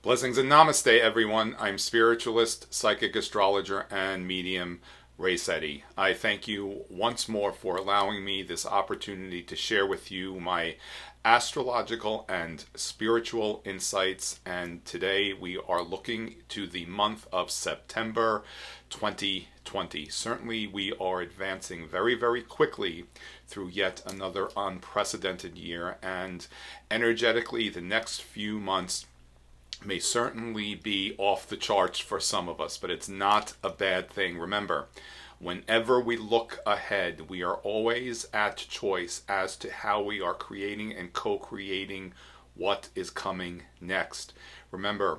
Blessings and namaste, everyone. I'm spiritualist, psychic astrologer, and medium Sette. I thank you once more for allowing me this opportunity to share with you my astrological and spiritual insights. And today we are looking to the month of September 2020. Certainly we are advancing very, very quickly through yet another unprecedented year. And energetically, the next few months may certainly be off the charts for some of us, but it's not a bad thing. Remember, whenever we look ahead, we are always at choice as to how we are creating and co-creating what is coming next. Remember,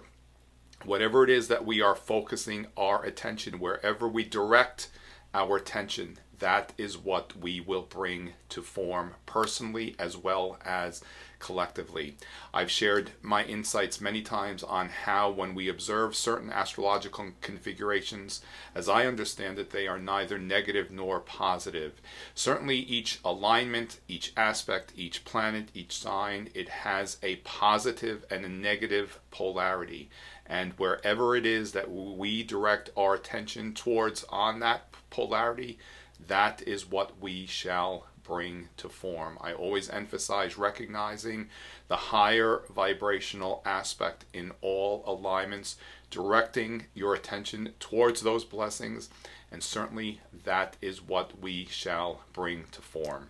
whatever it is that we are focusing our attention, wherever we direct our attention, that is what we will bring to form personally as well as collectively. I've shared my insights many times on how when we observe certain astrological configurations, as I understand it, they are neither negative nor positive. Certainly each alignment, each aspect, each planet, each sign, it has a positive and a negative polarity. And wherever it is that we direct our attention towards on that polarity, that is what we shall bring to form. I always emphasize recognizing the higher vibrational aspect in all alignments, directing your attention towards those blessings, and certainly that is what we shall bring to form.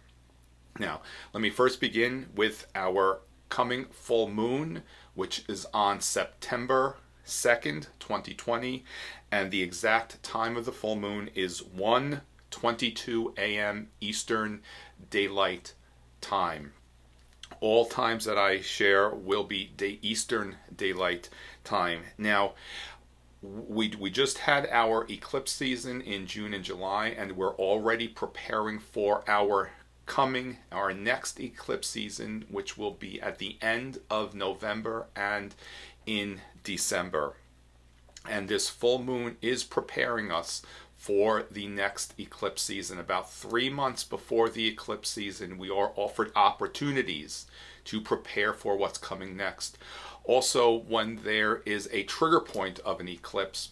Now, let me first begin with our coming full moon, which is on September 2nd, 2020, and the exact time of the full moon is 1:22 a.m. Eastern Daylight Time. All times that I share will be Eastern Daylight Time. Now, we just had our eclipse season in June and July, and we're already preparing for our next eclipse season, which will be at the end of November and in December. And this full moon is preparing us for the next eclipse season. About 3 months before the eclipse season, we are offered opportunities to prepare for what's coming next. Also, when there is a trigger point of an eclipse,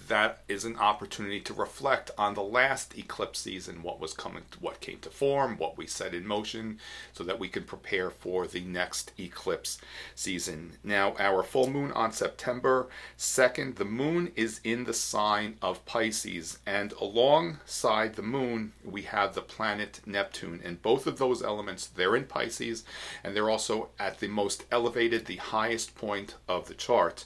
that is an opportunity to reflect on the last eclipse season, what came to form, what we set in motion, so that we can prepare for the next eclipse season. Now, our full moon on September 2nd, the moon is in the sign of Pisces, and alongside the moon, we have the planet Neptune, and both of those elements, they're in Pisces, and they're also at the most elevated, the highest point of the chart.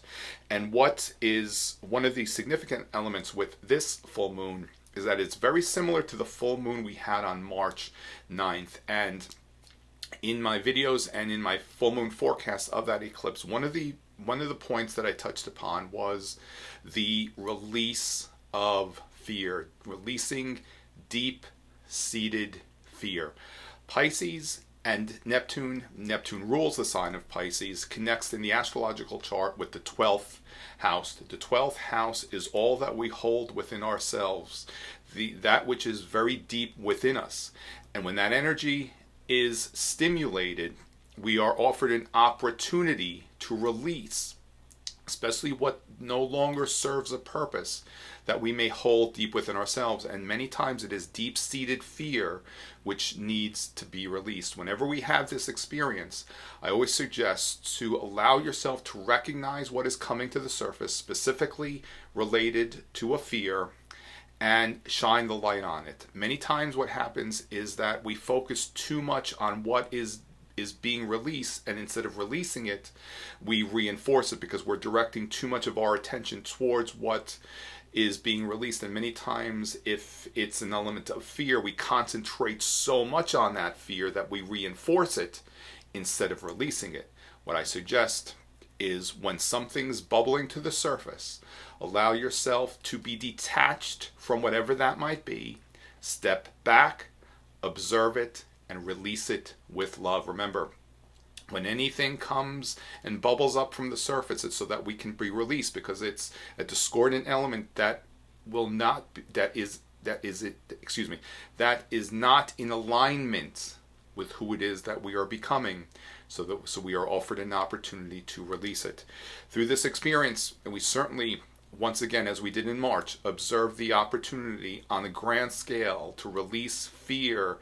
And what is one of the significant elements with this full moon is that it's very similar to the full moon we had on March 9th. And in my videos and in my full moon forecast of that eclipse, one of the points that I touched upon was the release of fear, releasing deep-seated fear. Pisces and Neptune rules the sign of Pisces, connects in the astrological chart with the 12th house. The 12th house is all that we hold within ourselves, that which is very deep within us. And when that energy is stimulated, we are offered an opportunity to release, especially what no longer serves a purpose that we may hold deep within ourselves. And many times it is deep-seated fear which needs to be released. Whenever we have this experience, I always suggest to allow yourself to recognize what is coming to the surface, specifically related to a fear, and shine the light on it. Many times what happens is that we focus too much on what is being released, and instead of releasing it, we reinforce it because we're directing too much of our attention towards what is being released. And many times, if it's an element of fear, we concentrate so much on that fear that we reinforce it instead of releasing it. What I suggest is when something's bubbling to the surface, allow yourself to be detached from whatever that might be, step back, observe it, and release it with love. Remember, when anything comes and bubbles up from the surface, it's so that we can be released, because it's a discordant element that is not in alignment with who it is that we are becoming, so we are offered an opportunity to release it. Through this experience, and we certainly, once again, as we did in March, observe the opportunity on a grand scale to release fear,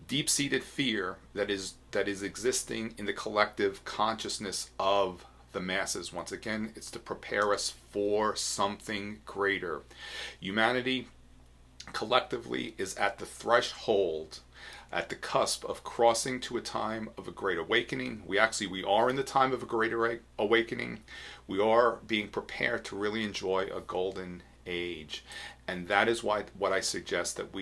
deep-seated fear that is existing in the collective consciousness of the masses. Once again, it's to prepare us for something greater. Humanity collectively is at the threshold, at the cusp of crossing to a time of a great awakening. We are in the time of a greater awakening. We are being prepared to really enjoy a golden age. And that is what I suggest that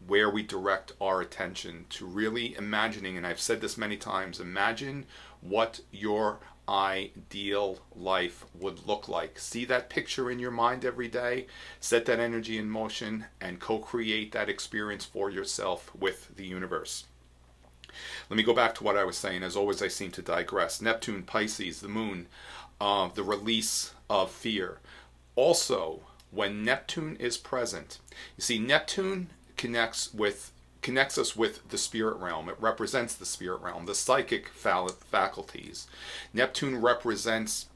where we direct our attention to really imagining, and I've said this many times, imagine what your ideal life would look like. See that picture in your mind every day, set that energy in motion, and co-create that experience for yourself with the universe. Let me go back to what I was saying. As always, I seem to digress. Neptune, Pisces, the moon, the release of fear. Also, when Neptune is present, you see, Neptune connects us with the spirit realm. It represents the spirit realm, the psychic faculties. Neptune represents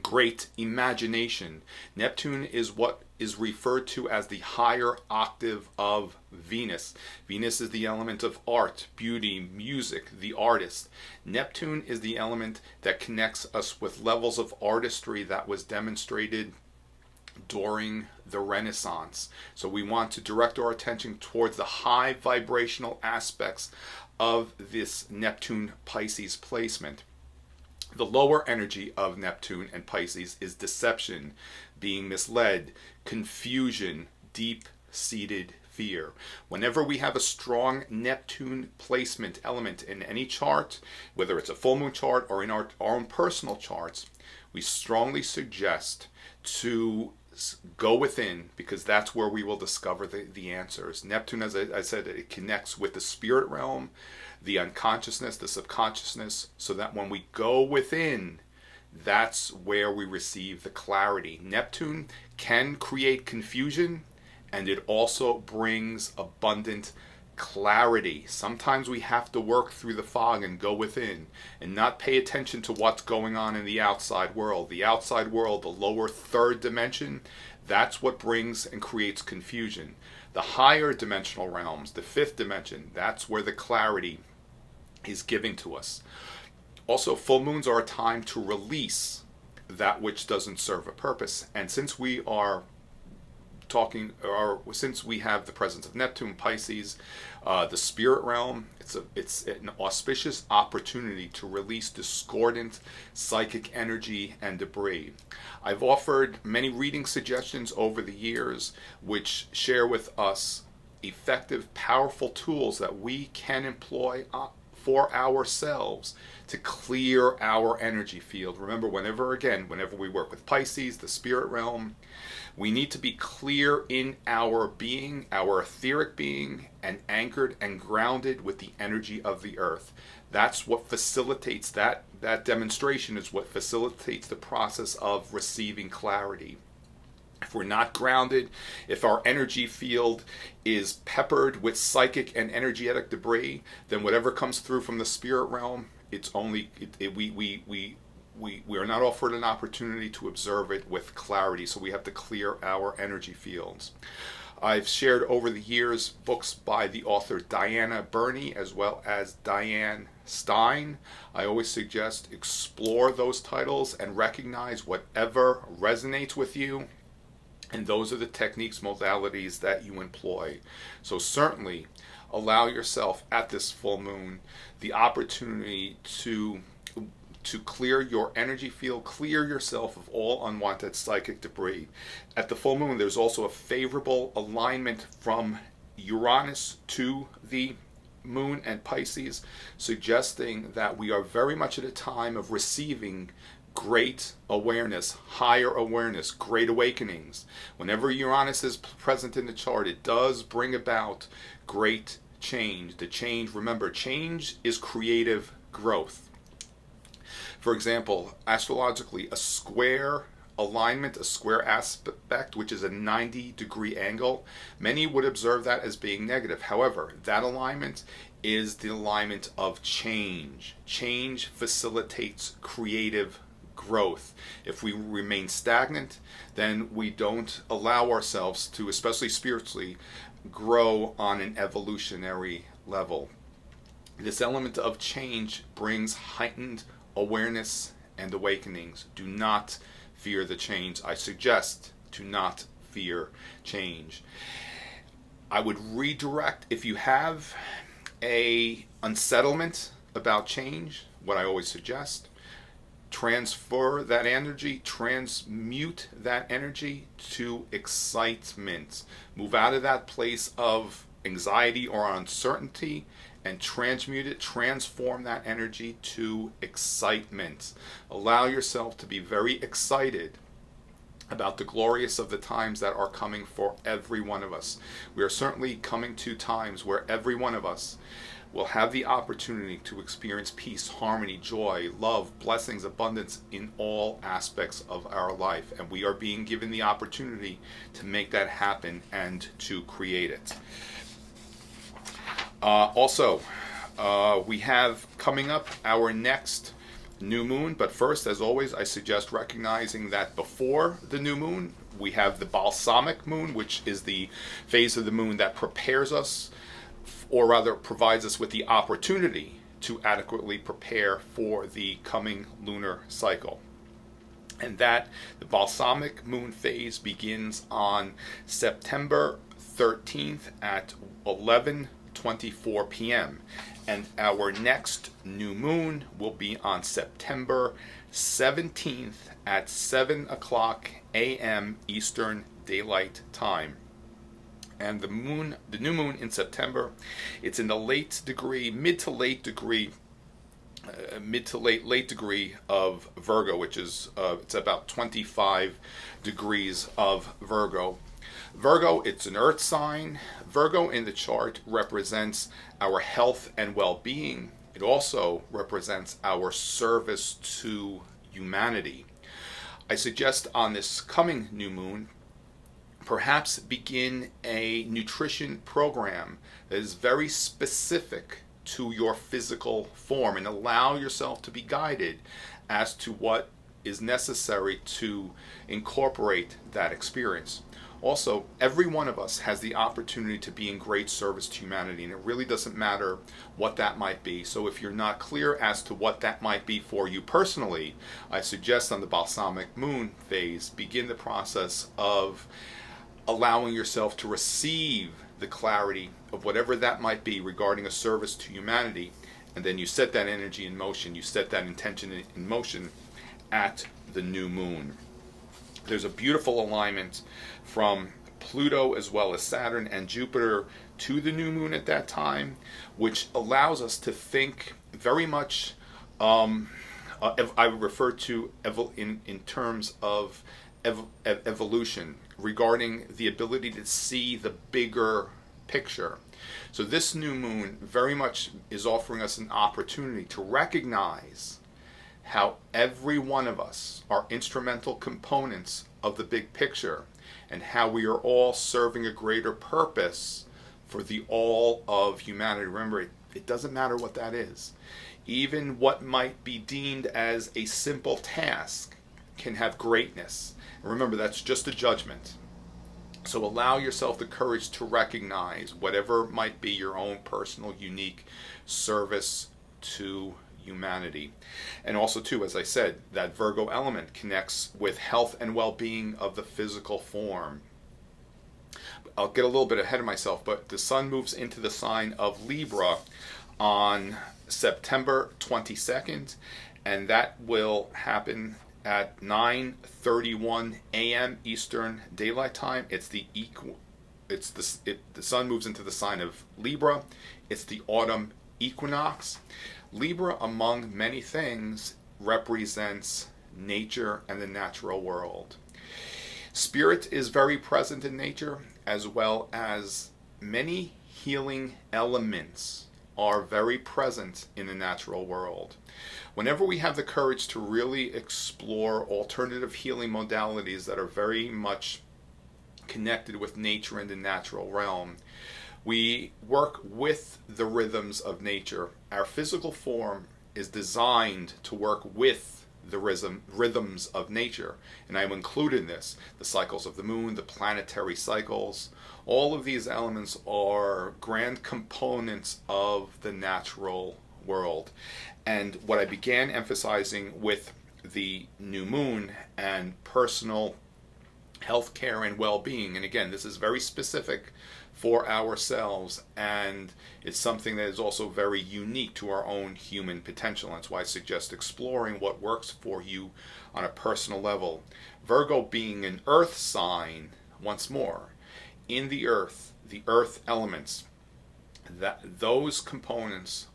great imagination. Neptune is what is referred to as the higher octave of Venus. Venus is the element of art, beauty, music, the artist. Neptune is the element that connects us with levels of artistry that was demonstrated during the Renaissance. So we want to direct our attention towards the high vibrational aspects of this Neptune Pisces placement. The lower energy of Neptune and Pisces is deception, being misled, confusion, deep-seated fear. Whenever we have a strong Neptune placement element in any chart, whether it's a full moon chart or in our own personal charts, we strongly suggest to go within, because that's where we will discover the answers. Neptune, as I said, it connects with the spirit realm, the unconsciousness, the subconsciousness, so that when we go within, that's where we receive the clarity. Neptune can create confusion, and it also brings abundant clarity. Sometimes we have to work through the fog and go within and not pay attention to what's going on in the outside world. The outside world, the lower third dimension, that's what brings and creates confusion. The higher dimensional realms, the fifth dimension, that's where the clarity is given to us. Also, full moons are a time to release that which doesn't serve a purpose. And since we are since we have the presence of Neptune, Pisces, the spirit realm, it's an auspicious opportunity to release discordant psychic energy and debris. I've offered many reading suggestions over the years which share with us effective, powerful tools that we can employ for ourselves to clear our energy field. Remember, whenever we work with Pisces, the spirit realm, we need to be clear in our being, our etheric being, and anchored and grounded with the energy of the earth. That's what facilitates that demonstration, is what facilitates the process of receiving clarity. If we're not grounded, if our energy field is peppered with psychic and energetic debris, then whatever comes through from the spirit realm, we are not offered an opportunity to observe it with clarity, so we have to clear our energy fields. I've shared over the years books by the author Diana Burney as well as Diane Stein. I always suggest explore those titles and recognize whatever resonates with you, and those are the techniques, modalities that you employ. So certainly allow yourself at this full moon the opportunity to clear your energy field, clear yourself of all unwanted psychic debris. At the full moon, there's also a favorable alignment from Uranus to the moon and Pisces, suggesting that we are very much at a time of receiving great awareness, higher awareness, great awakenings. Whenever Uranus is present in the chart, it does bring about great change. The change, remember, change is creative growth. For example, astrologically, a square alignment, a square aspect, which is a 90-degree angle, many would observe that as being negative. However, that alignment, is the alignment of change. Change facilitates creative growth. If we remain stagnant, then we don't allow ourselves to, especially spiritually, grow on an evolutionary level. This element of change brings heightened awareness and awakenings. Do not fear the change. I suggest to not fear change. I would redirect, if you have a unsettlement about change, what I always suggest, transfer that energy, transmute that energy to excitement. Move out of that place of anxiety or uncertainty and transmute it, transform that energy to excitement. Allow yourself to be very excited about the glorious of the times that are coming for every one of us. We are certainly coming to times where every one of us will have the opportunity to experience peace, harmony, joy, love, blessings, abundance in all aspects of our life. And we are being given the opportunity to make that happen and to create it. Also, we have coming up our next new moon, but first, as always, I suggest recognizing that before the new moon, we have the balsamic moon, which is the phase of the moon that prepares us, or rather provides us with the opportunity to adequately prepare for the coming lunar cycle. And that the balsamic moon phase begins on September 13th at 11:24 p.m. And our next new moon will be on September 17th at 7 o'clock a.m. Eastern Daylight Time. And the new moon in September, it's in the late degree of Virgo, which is it's about 25 degrees of Virgo. Virgo, it's an earth sign. Virgo in the chart represents our health and well-being. It also represents our service to humanity. I suggest on this coming new moon, perhaps begin a nutrition program that is very specific to your physical form and allow yourself to be guided as to what is necessary to incorporate that experience. Also, every one of us has the opportunity to be in great service to humanity, and it really doesn't matter what that might be. So if you're not clear as to what that might be for you personally, I suggest on the balsamic moon phase, begin the process of allowing yourself to receive the clarity of whatever that might be regarding a service to humanity, and then you set that energy in motion, you set that intention in motion at the new moon. There's a beautiful alignment from Pluto as well as Saturn and Jupiter to the new moon at that time, which allows us to think very much, I refer to in terms of evolution, regarding the ability to see the bigger picture. So this new moon very much is offering us an opportunity to recognize how every one of us are instrumental components of the big picture, and how we are all serving a greater purpose for the all of humanity. Remember, it doesn't matter what that is. Even what might be deemed as a simple task can have greatness. And remember, that's just a judgment. So allow yourself the courage to recognize whatever might be your own personal, unique service to humanity. And also too, as I said, that Virgo element connects with health and well-being of the physical form. I'll get a little bit ahead of myself, but the sun moves into the sign of Libra on September 22nd, and that will happen at 9:31 a.m. Eastern Daylight Time. The sun moves into the sign of Libra. It's the autumn equinox. Libra, among many things, represents nature and the natural world. Spirit is very present in nature, as well as many healing elements are very present in the natural world. Whenever we have the courage to really explore alternative healing modalities that are very much connected with nature and the natural realm, We work with the rhythms of nature. Our physical form is designed to work with the rhythms of nature. And I've included this, the cycles of the moon, the planetary cycles. All of these elements are grand components of the natural world. And what I began emphasizing with the new moon and personal health care and well-being, and again, this is very specific for ourselves, and it's something that is also very unique to our own human potential. That's why I suggest exploring what works for you on a personal level. Virgo being an earth sign, once more, in the earth elements, that those components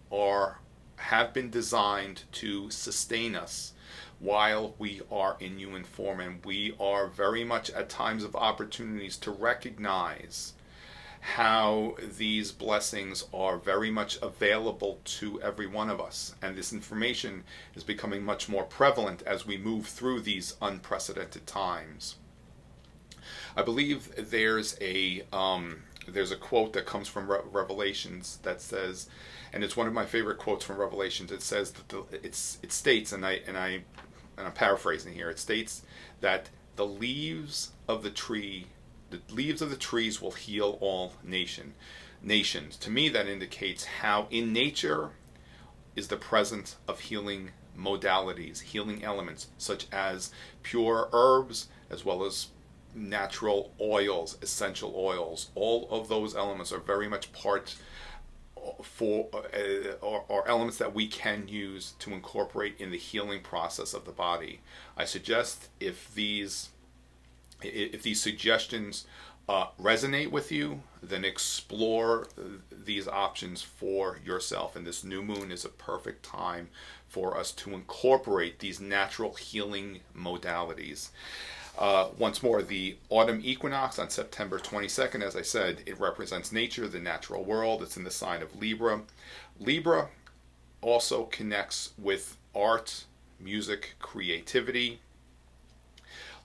have been designed to sustain us while we are in human form, and we are very much at times of opportunities to recognize how these blessings are very much available to every one of us. And this information is becoming much more prevalent as we move through these unprecedented times. I believe there's a quote that comes from Revelations that says, and it's one of my favorite quotes from Revelations. It says that it states, and I'm paraphrasing here. It states that the leaves of the trees will heal all nations. To me, that indicates how in nature is the presence of healing modalities, healing elements, such as pure herbs, as well as natural oils, essential oils. All of those elements are very much part or elements that we can use to incorporate in the healing process of the body. I suggest if these suggestions resonate with you, then explore these options for yourself. And this new moon is a perfect time for us to incorporate these natural healing modalities. Once more, the autumn equinox on September 22nd, as I said, it represents nature, the natural world. It's in the sign of Libra. Libra also connects with art, music, creativity.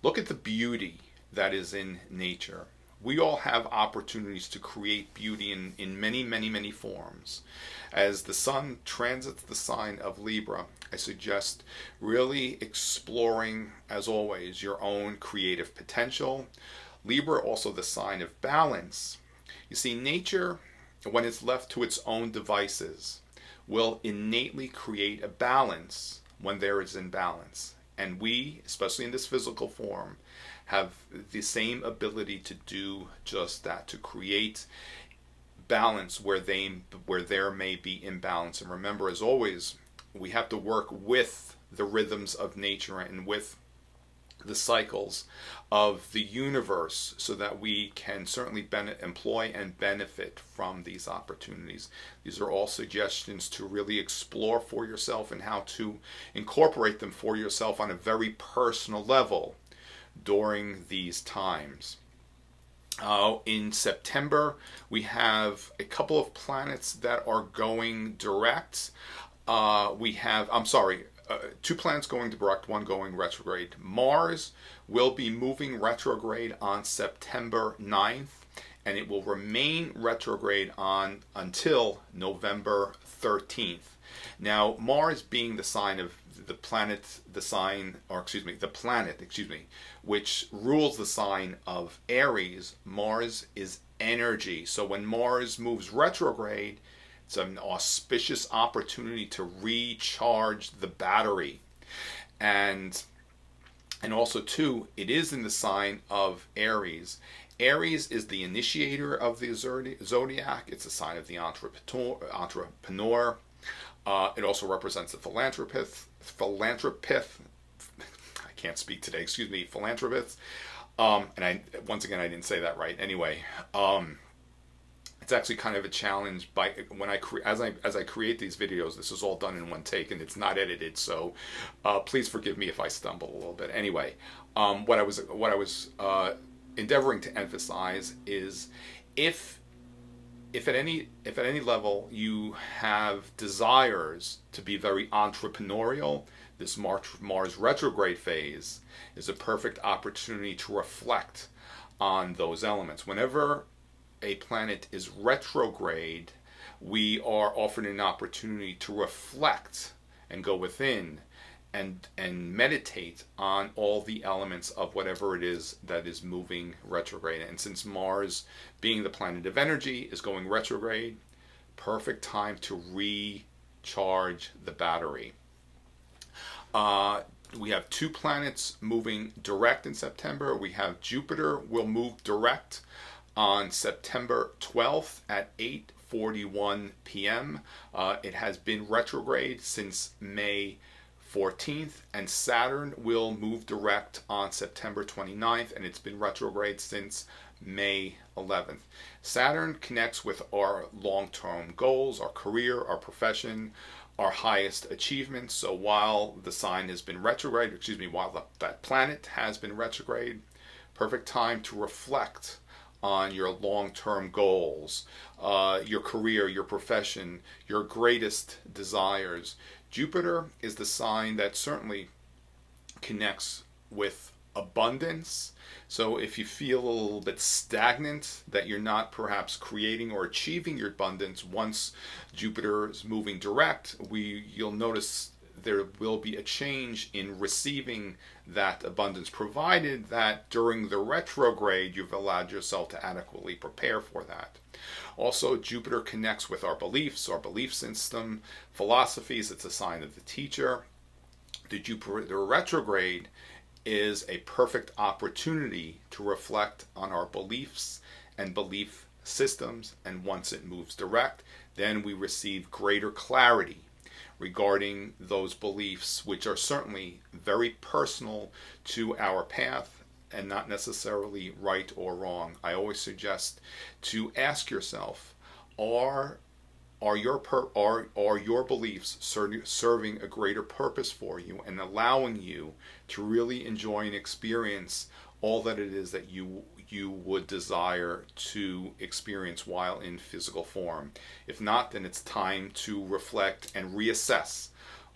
Look at the beauty that is in nature. We all have opportunities to create beauty in many, many, many forms. As the sun transits the sign of Libra, I suggest really exploring, as always, your own creative potential. Libra, also the sign of balance. You see, nature, when it's left to its own devices, will innately create a balance when there is imbalance. And we, especially in this physical form, have the same ability to do just that, to create balance where there may be imbalance. And remember, as always, we have to work with the rhythms of nature and with the cycles of the universe so that we can certainly employ and benefit from these opportunities. These are all suggestions to really explore for yourself and how to incorporate them for yourself on a very personal level during these times. In September, we have a couple of planets that are going direct. Two planets going direct, one going retrograde. Mars will be moving retrograde on September 9th, and it will remain retrograde until November 13th. Now, Mars being the sign of the planet, which rules the sign of Aries, Mars is energy. So when Mars moves retrograde, it's an auspicious opportunity to recharge the battery. And also, too, it is in the sign of Aries. Aries is the initiator of the zodiac. It's a sign of the entrepreneur. It also represents the philanthropist. I can't speak today. Excuse me, philanthropist. And I didn't say that right. Anyway, it's actually kind of a challenge. As I create these videos, this is all done in one take, and it's not edited. So please forgive me if I stumble a little bit. Anyway, what I was endeavoring to emphasize is if at any level you have desires to be very entrepreneurial, this Mars retrograde phase is a perfect opportunity to reflect on those elements. Whenever a planet is retrograde, we are offered an opportunity to reflect and go within and meditate on all the elements of whatever it is that is moving retrograde. And since Mars, being the planet of energy, is going retrograde, perfect time to recharge the battery. We have two planets moving direct in September. We have Jupiter will move direct on September 12th at 8:41 p.m. It has been retrograde since May 14th, and Saturn will move direct on September 29th, and it's been retrograde since May 11th. Saturn connects with our long-term goals, our career, our profession, our highest achievements. So while the sign has been retrograde, while that planet has been retrograde, perfect time to reflect on your long-term goals, your career, your profession, your greatest desires. Jupiter is the sign that certainly connects with abundance. So if you feel a little bit stagnant, that you're not perhaps creating or achieving your abundance, once Jupiter is moving direct, you'll notice there will be a change in receiving that abundance, provided that during the retrograde you've allowed yourself to adequately prepare for that. Also, Jupiter connects with our beliefs, our belief system, philosophies. It's a sign of the teacher. The retrograde is a perfect opportunity to reflect on our beliefs and belief systems, and once it moves direct, then we receive greater clarity regarding those beliefs, which are certainly very personal to our path and not necessarily right or wrong. I always suggest to ask yourself, are your beliefs serving a greater purpose for you and allowing you to really enjoy and experience all that it is that you would desire to experience while in physical form? If not, then it's time to reflect and reassess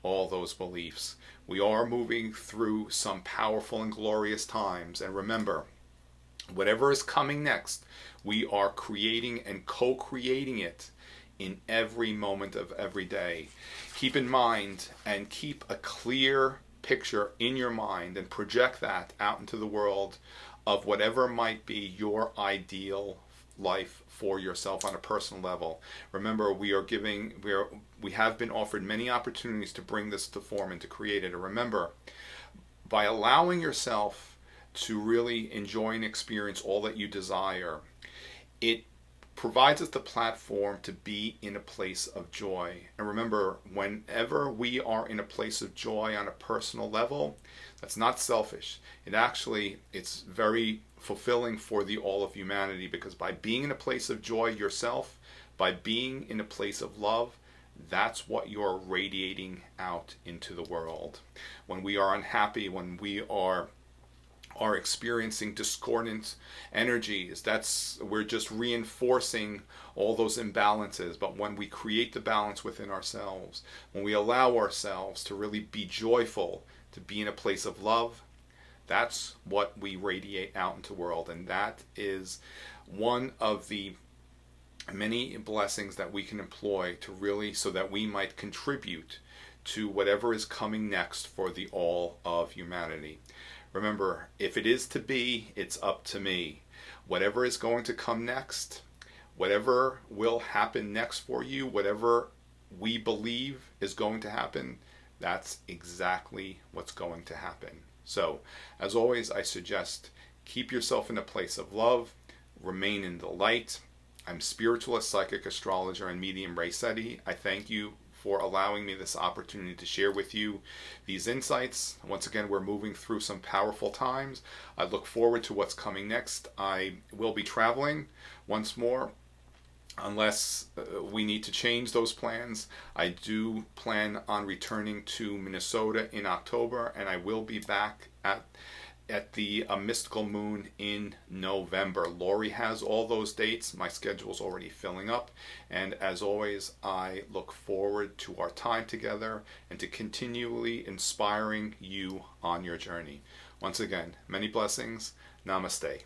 all those beliefs. We are moving through some powerful and glorious times, and remember, whatever is coming next, we are creating and co-creating it in every moment of every day. Keep in mind and keep a clear picture in your mind and project that out into the world of whatever might be your ideal life for yourself on a personal level. Remember, we have been offered many opportunities to bring this to form and to create it. And remember, by allowing yourself to really enjoy and experience all that you desire, it provides us the platform to be in a place of joy. And remember, whenever we are in a place of joy on a personal level, that's not selfish. It's very fulfilling for the all of humanity, because by being in a place of joy yourself, by being in a place of love, that's what you're radiating out into the world. When we are unhappy, when we are experiencing discordant energies, we're just reinforcing all those imbalances. But when we create the balance within ourselves, when we allow ourselves to really be joyful, to be in a place of love, that's what we radiate out into the world. And that is one of the many blessings that we can employ to really, so that we might contribute to whatever is coming next for the all of humanity. Remember, if it is to be, it's up to me. Whatever is going to come next, whatever will happen next for you, whatever we believe is going to happen, that's exactly what's going to happen. So, as always, I suggest keep yourself in a place of love, remain in the light. I'm Spiritualist, Psychic, Astrologer, and Medium Ray Sette. I thank you for allowing me this opportunity to share with you these insights. Once again, we're moving through some powerful times. I look forward to what's coming next. I will be traveling once more, unless we need to change those plans. I do plan on returning to Minnesota in October, and I will be back at the mystical moon in November. Lori has all those dates. My schedule's already filling up. And as always, I look forward to our time together and to continually inspiring you on your journey. Once again, many blessings. Namaste.